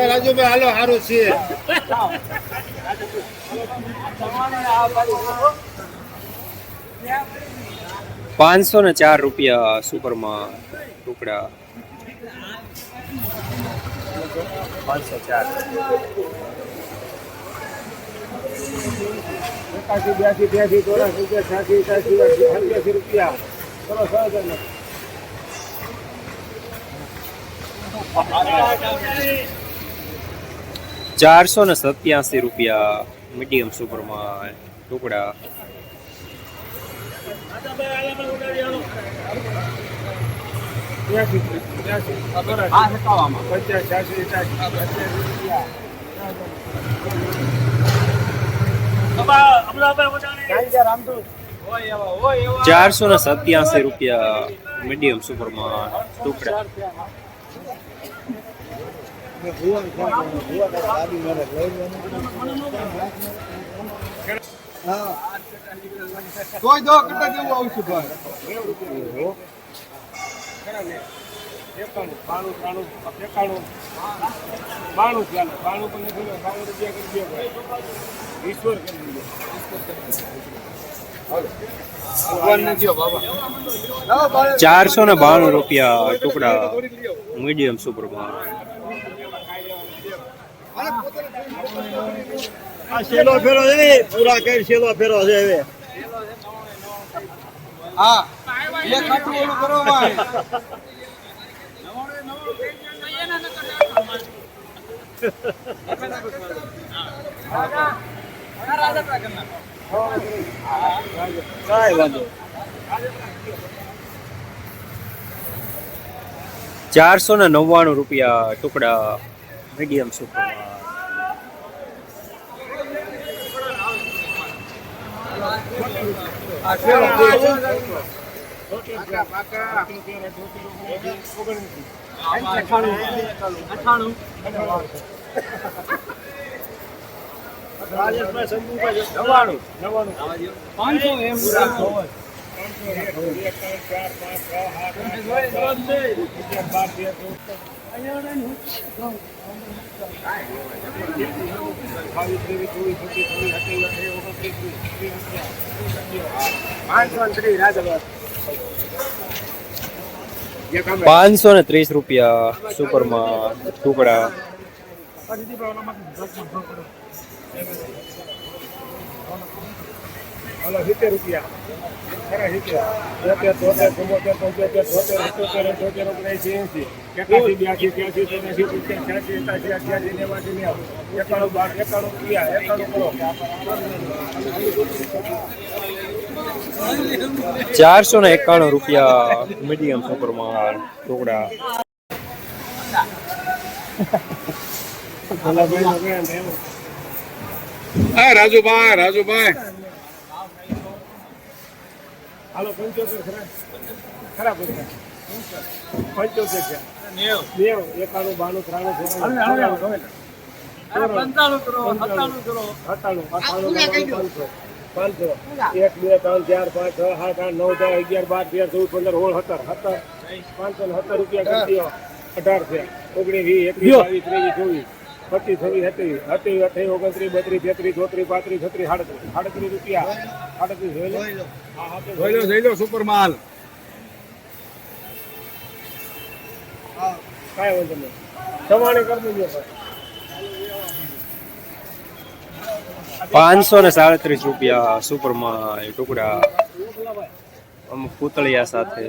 રાજુભાઈ હાલો સારું છે. 504 રૂપિયા સુપરમાં ટુકડા. 504. 487 રૂપિયા મીડિયમ સુપરમાં ટુકડા. 487 રૂપિયા મીડિયમ સુપરમાં ટુકડા. 492 રૂપિયા ટુકડા મીડિયમ સુપરમાં. શેલો ફેરો છે પૂરા કઈ શેલો ફેરો છે હવે. હા એ ખાટું ઓલું કરો ભાઈ. 499 રૂપિયા ટુકડા મીડિયમ સુપરમાં. 530 રૂપિયા સુપરમાં ટુકડા. 70 રૂપિયા. 491 રૂપિયા મીડિયમ સુપરમાં ટુકડા. રાજુભાઈ હાલો 75 ખરાબ 75 છે. 91 92 93 95 કરો 97 કરો 97 500 1 2 3 4 5 6 7 8 9 10 11 12 13 14 15 16 17 570 રૂપિયા કરી દો. 18 છે 19 20 21 22 23 24 27 28 29 30 32 33 34 35 36 રૂપિયા. 38 જોઈ લો સુપર માલ. કાંઈ વાંધો નહીં, સમાણે કરી દેજો. 537 રૂપિયા સુપરમાં ટુકડા અમુક પૂતળિયા સાથે.